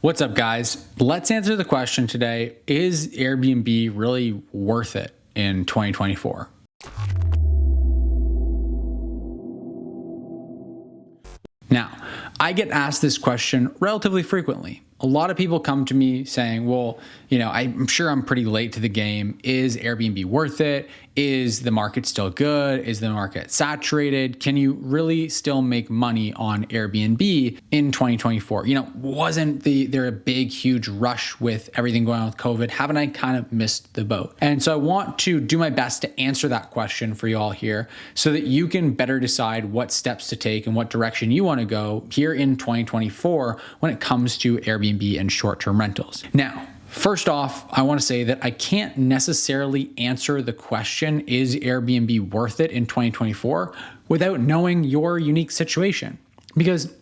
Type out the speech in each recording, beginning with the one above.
What's up, guys? Let's answer the question today. Is Airbnb really worth it in 2024? Now, I get asked this question relatively frequently. A lot of people come to me saying, well, I'm sure I'm pretty late to the game. Is Airbnb worth it? Is the market still good? Is the market saturated? Can you really still make money on Airbnb in 2024? Wasn't there a big, huge rush with everything going on with COVID? Haven't I kind of missed the boat? And so I want to do my best to answer that question for you all here so that you can better decide what steps to take and what direction you want to go here in 2024 when it comes to Airbnb and short-term rentals. Now, first off, I want to say that I can't necessarily answer the question, is Airbnb worth it in 2024, without knowing your unique situation. Because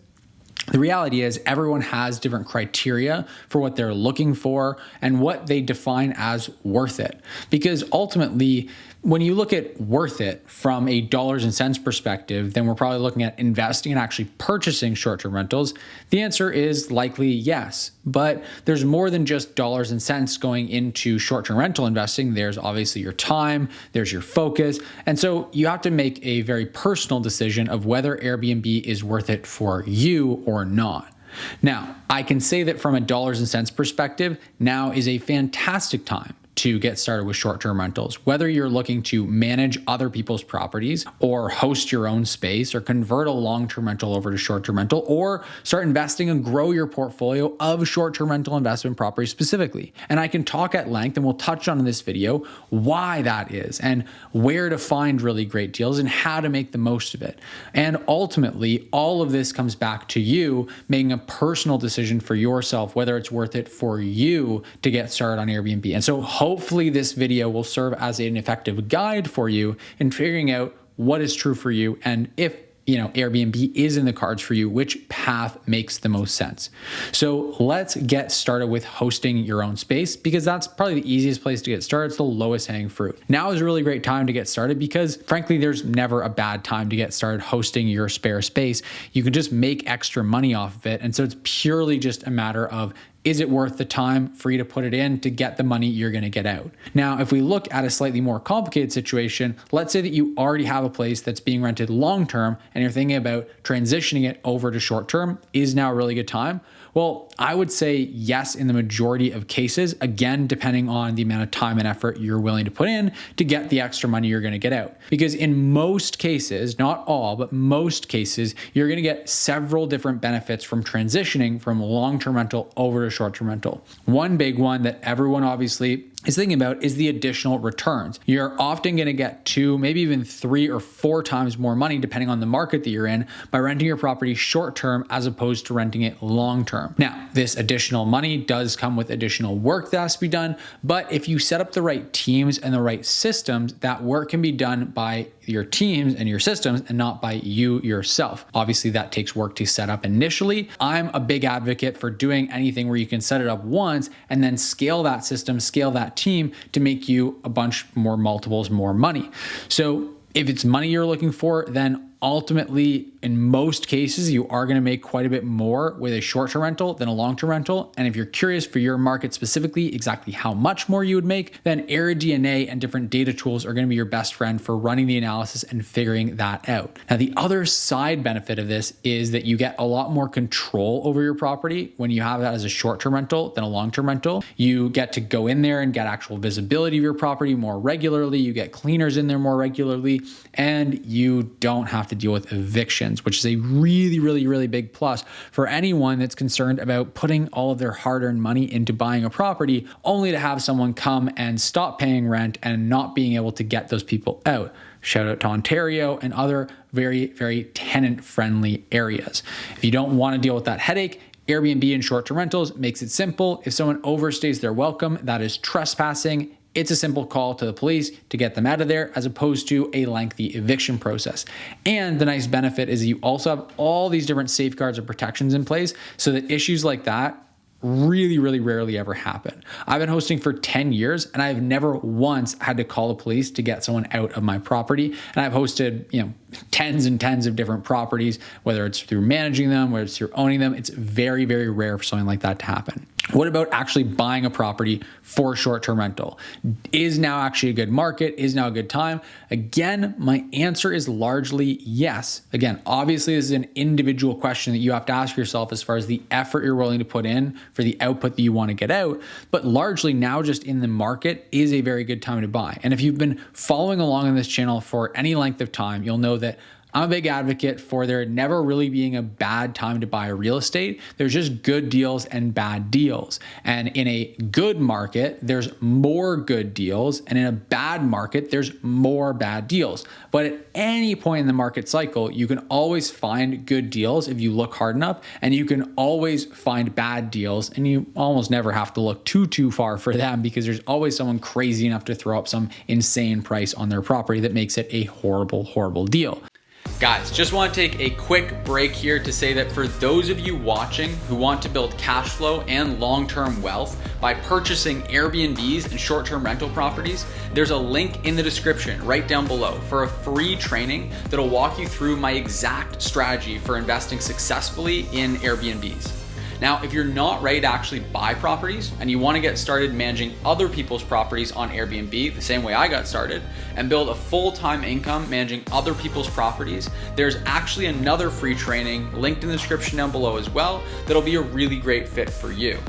the reality is everyone has different criteria for what they're looking for and what they define as worth it. Because ultimately, when you look at worth it from a dollars and cents perspective, then we're probably looking at investing and actually purchasing short-term rentals. The answer is likely yes, but there's more than just dollars and cents going into short-term rental investing. There's obviously your time, there's your focus. And so you have to make a very personal decision of whether Airbnb is worth it for you or not. Now, I can say that from a dollars and cents perspective, now is a fantastic time to get started with short-term rentals. Whether you're looking to manage other people's properties or host your own space or convert a long-term rental over to short-term rental or start investing and grow your portfolio of short-term rental investment properties specifically. And I can talk at length, and we'll touch on in this video why that is and where to find really great deals and how to make the most of it. And ultimately, all of this comes back to you making a personal decision for yourself, whether it's worth it for you to get started on Airbnb. And so hopefully this video will serve as an effective guide for you in figuring out what is true for you and if Airbnb is in the cards for you, which path makes the most sense. So let's get started with hosting your own space because that's probably the easiest place to get started. It's the lowest hanging fruit. Now is a really great time to get started because frankly, there's never a bad time to get started hosting your spare space. You can just make extra money off of it. And so it's purely just a matter of, is it worth the time for you to put it in to get the money you're going to get out? Now, if we look at a slightly more complicated situation, let's say that you already have a place that's being rented long-term and you're thinking about transitioning it over to short-term. Is now a really good time? Well, I would say yes in the majority of cases, again, depending on the amount of time and effort you're willing to put in to get the extra money you're going to get out. Because in most cases, not all, but most cases, you're going to get several different benefits from transitioning from long-term rental over to short-term rental. One big one that everyone obviously is thinking about is the additional returns. You're often going to get 2, maybe even 3 or 4 times more money, depending on the market that you're in, by renting your property short-term as opposed to renting it long-term. Now, this additional money does come with additional work that has to be done, but if you set up the right teams and the right systems, that work can be done by your teams and your systems and not by you yourself. Obviously, that takes work to set up initially. I'm a big advocate for doing anything where you can set it up once and then scale that system, scale that team to make you a bunch more multiples, more money. So if it's money you're looking for, then ultimately, in most cases, you are going to make quite a bit more with a short-term rental than a long-term rental. And if you're curious for your market specifically, exactly how much more you would make, then AirDNA and different data tools are going to be your best friend for running the analysis and figuring that out. Now, the other side benefit of this is that you get a lot more control over your property when you have that as a short-term rental than a long-term rental. You get to go in there and get actual visibility of your property more regularly. You get cleaners in there more regularly, and you don't have to deal with evictions, which is a really, really, really big plus for anyone that's concerned about putting all of their hard-earned money into buying a property only to have someone come and stop paying rent and not being able to get those people out. Shout out to Ontario and other very, very tenant-friendly areas. If you don't want to deal with that headache, Airbnb and short-term rentals makes it simple. If someone overstays their welcome, that is trespassing. It's a simple call to the police to get them out of there as opposed to a lengthy eviction process. And the nice benefit is you also have all these different safeguards and protections in place so that issues like that really, really rarely ever happen. I've been hosting for 10 years and I've never once had to call the police to get someone out of my property. And I've hosted, tens and tens of different properties, whether it's through managing them, whether it's through owning them. It's very, very rare for something like that to happen. What about actually buying a property for short-term rental? Is now actually a good market? Is now a good time? Again, my answer is largely yes. Again, obviously this is an individual question that you have to ask yourself as far as the effort you're willing to put in for the output that you want to get out. But largely now just in the market is a very good time to buy. And if you've been following along on this channel for any length of time, you'll know that I'm a big advocate for there never really being a bad time to buy real estate. There's just good deals and bad deals. And in a good market, there's more good deals. And in a bad market, there's more bad deals. But at any point in the market cycle, you can always find good deals if you look hard enough. And you can always find bad deals. And you almost never have to look too far for them because there's always someone crazy enough to throw up some insane price on their property that makes it a horrible deal. Guys, just want to take a quick break here to say that for those of you watching who want to build cash flow and long-term wealth by purchasing Airbnbs and short-term rental properties, there's a link in the description right down below for a free training that'll walk you through my exact strategy for investing successfully in Airbnbs. Now, if you're not ready to actually buy properties and you want to get started managing other people's properties on Airbnb, the same way I got started, and build a full-time income managing other people's properties, there's actually another free training linked in the description down below as well that'll be a really great fit for you.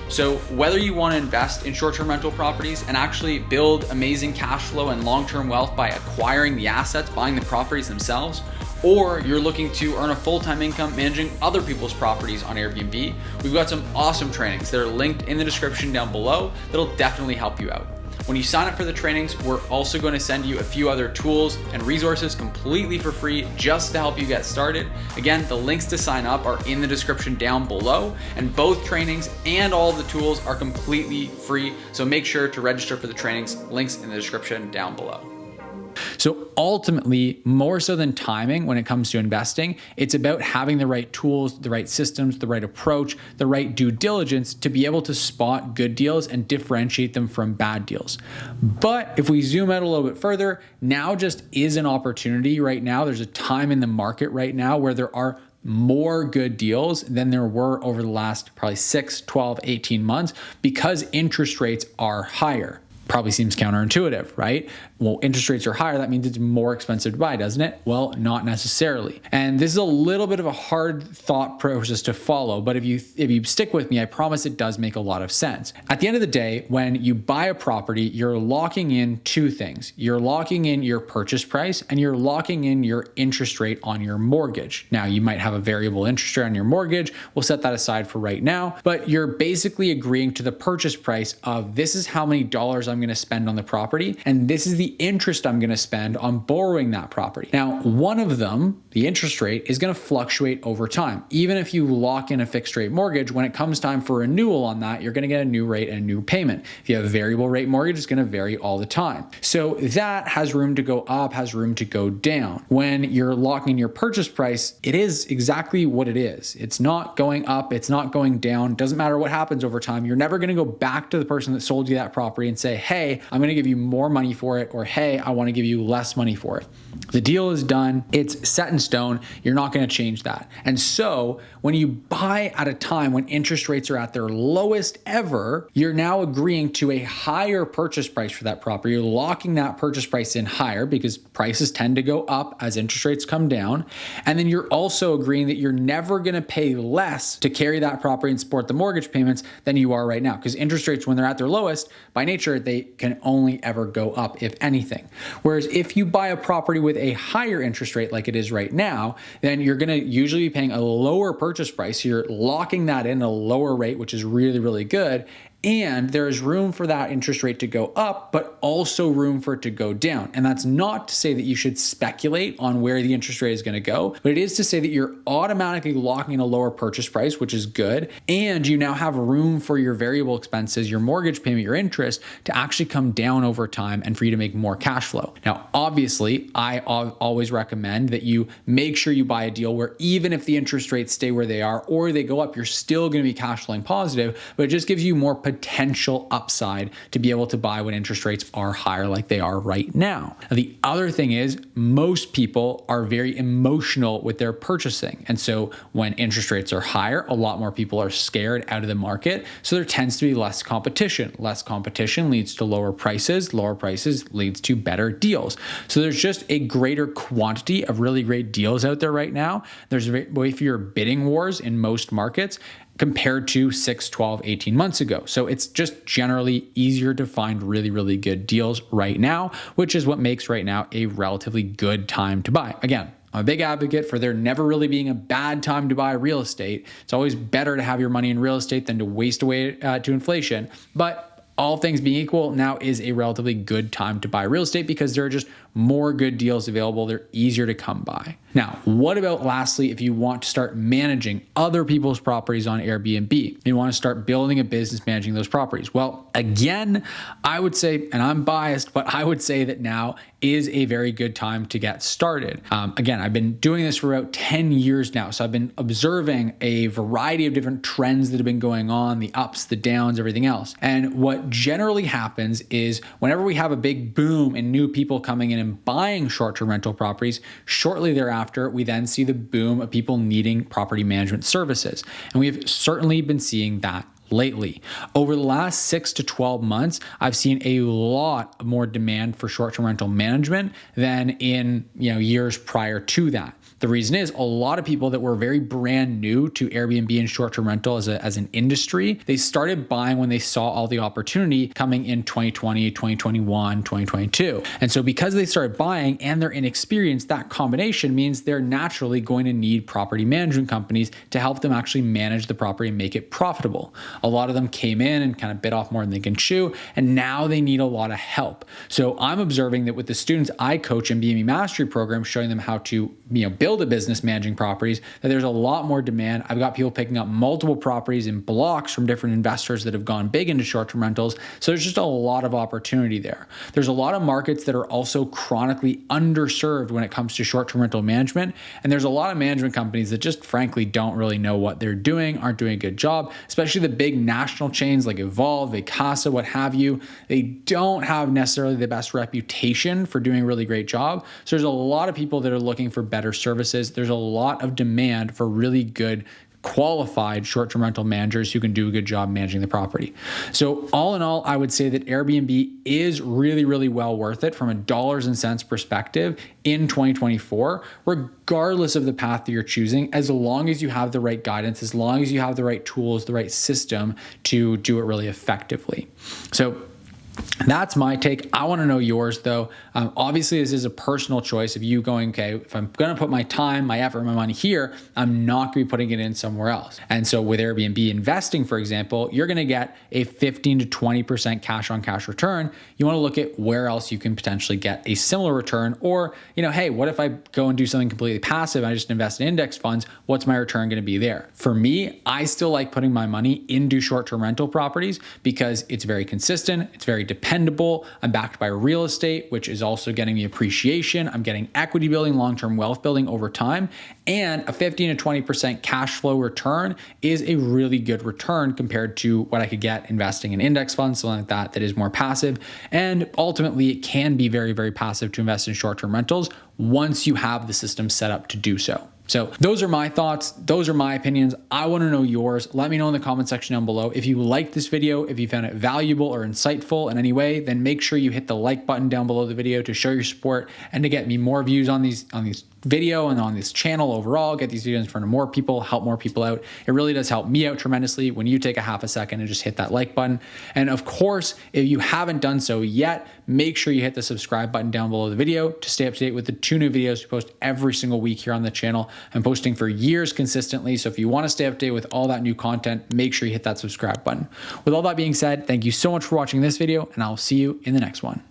So whether you want to invest in short-term rental properties and actually build amazing cash flow and long-term wealth by acquiring the assets, buying the properties themselves, or you're looking to earn a full-time income managing other people's properties on Airbnb, we've got some awesome trainings that are linked in the description down below that'll definitely help you out. When you sign up for the trainings, we're also going to send you a few other tools and resources completely for free just to help you get started. Again, the links to sign up are in the description down below, and both trainings and all of the tools are completely free. So make sure to register for the trainings, links in the description down below. So ultimately, more so than timing when it comes to investing, it's about having the right tools, the right systems, the right approach, the right due diligence to be able to spot good deals and differentiate them from bad deals. But if we zoom out a little bit further, now just is an opportunity right now. There's a time in the market right now where there are more good deals than there were over the last probably 6, 12, 18 months because interest rates are higher. Probably seems counterintuitive, right? Well, interest rates are higher. That means it's more expensive to buy, doesn't it? Well, not necessarily. And this is a little bit of a hard thought process to follow, but if you stick with me, I promise it does make a lot of sense. At the end of the day, when you buy a property, you're locking in two things. You're locking in your purchase price and you're locking in your interest rate on your mortgage. Now, you might have a variable interest rate on your mortgage. We'll set that aside for right now, but you're basically agreeing to the purchase price of this is how many dollars I'm going to spend on the property, and this is the interest I'm going to spend on borrowing that property. Now, one of them, the interest rate, is going to fluctuate over time. Even if you lock in a fixed rate mortgage, when it comes time for renewal on that, you're going to get a new rate and a new payment. If you have a variable rate mortgage, it's going to vary all the time. So that has room to go up, has room to go down. When you're locking in your purchase price, it is exactly what it is. It's not going up, it's not going down. Doesn't matter what happens over time. You're never going to go back to the person that sold you that property and say, hey, I'm going to give you more money for it, or hey, I want to give you less money for it. The deal is done. It's set in stone. You're not going to change that. And so when you buy at a time when interest rates are at their lowest ever, you're now agreeing to a higher purchase price for that property. You're locking that purchase price in higher because prices tend to go up as interest rates come down. And then you're also agreeing that you're never going to pay less to carry that property and support the mortgage payments than you are right now. Because interest rates, when they're at their lowest, by nature, they can only ever go up, if anything. Whereas if you buy a property with a higher interest rate like it is right now, then you're going to usually be paying a lower purchase price. So you're locking that in a lower rate, which is really, really good. And there is room for that interest rate to go up, but also room for it to go down. And that's not to say that you should speculate on where the interest rate is going to go, but it is to say that you're automatically locking in a lower purchase price, which is good. And you now have room for your variable expenses, your mortgage payment, your interest to actually come down over time and for you to make more cash flow. Now, obviously, I always recommend that you make sure you buy a deal where even if the interest rates stay where they are or they go up, you're still going to be cash flowing positive, but it just gives you more potential upside to be able to buy when interest rates are higher like they are right now. Now, the other thing is most people are very emotional with their purchasing. And so when interest rates are higher, a lot more people are scared out of the market. So there tends to be less competition. Less competition leads to lower prices. Lower prices leads to better deals. So there's just a greater quantity of really great deals out there right now. There's way fewer bidding wars in most markets compared to 6, 12, 18 months ago. So it's just generally easier to find really, really good deals right now, which is what makes right now a relatively good time to buy. Again, I'm a big advocate for there never really being a bad time to buy real estate. It's always better to have your money in real estate than to waste away to inflation. But all things being equal, now is a relatively good time to buy real estate because there are just more good deals available. They're easier to come by. Now, what about lastly, if you want to start managing other people's properties on Airbnb, you want to start building a business managing those properties? Well, again, I would say, and I'm biased, but I would say that now is a very good time to get started. Again, I've been doing this for about 10 years now. So I've been observing a variety of different trends that have been going on, the ups, the downs, everything else. And what generally happens is whenever we have a big boom in new people coming in and buying short-term rental properties, shortly thereafter, we then see the boom of people needing property management services. And we've certainly been seeing that lately. Over the last 6 to 12 months, I've seen a lot more demand for short-term rental management than in years prior to that. The reason is a lot of people that were very brand new to Airbnb and short-term rental as an industry, they started buying when they saw all the opportunity coming in 2020, 2021, 2022. And so because they started buying and they're inexperienced, that combination means they're naturally going to need property management companies to help them actually manage the property and make it profitable. A lot of them came in and kind of bit off more than they can chew, and now they need a lot of help. So I'm observing that with the students I coach in BNB Mastery Program, showing them how to build a business managing properties, that there's a lot more demand. I've got people picking up multiple properties in blocks from different investors that have gone big into short-term rentals. So there's just a lot of opportunity there. There's a lot of markets that are also chronically underserved when it comes to short-term rental management. And there's a lot of management companies that just frankly don't really know what they're doing, aren't doing a good job, especially the big national chains like Evolve, Vacasa, what have you. They don't have necessarily the best reputation for doing a really great job. So there's a lot of people that are looking for better services. There's a lot of demand for really good qualified short-term rental managers who can do a good job managing the property. So all in all, I would say that Airbnb is really, really well worth it from a dollars and cents perspective in 2024, regardless of the path that you're choosing, as long as you have the right guidance, as long as you have the right tools, the right system to do it really effectively. So that's my take. I want to know yours though. Obviously, this is a personal choice of you going, okay, if I'm going to put my time, my effort, my money here, I'm not going to be putting it in somewhere else. And so with Airbnb investing, for example, you're going to get a 15 to 20% cash on cash return. You want to look at where else you can potentially get a similar return, or, hey, what if I go and do something completely passive? I just invest in index funds. What's my return going to be there? For me, I still like putting my money into short-term rental properties because it's very consistent. It's very dependable. I'm backed by real estate, which is also getting me appreciation. I'm getting equity building, long-term wealth building over time. And a 15 to 20% cash flow return is a really good return compared to what I could get investing in index funds, something like that is more passive. And ultimately, it can be very, very passive to invest in short-term rentals once you have the system set up to do so. So those are my thoughts. Those are my opinions. I want to know yours. Let me know in the comment section down below. If you liked this video, if you found it valuable or insightful in any way, then make sure you hit the like button down below the video to show your support and to get me more views on these video and on this channel overall, get these videos in front of more people, help more people out. It really does help me out tremendously when you take a half a second and just hit that like button. And of course, if you haven't done so yet, make sure you hit the subscribe button down below the video to stay up to date with the 2 new videos we post every single week here on the channel. I'm posting for years consistently. So if you want to stay updated with all that new content, make sure you hit that subscribe button. With all that being said, thank you so much for watching this video, and I'll see you in the next one.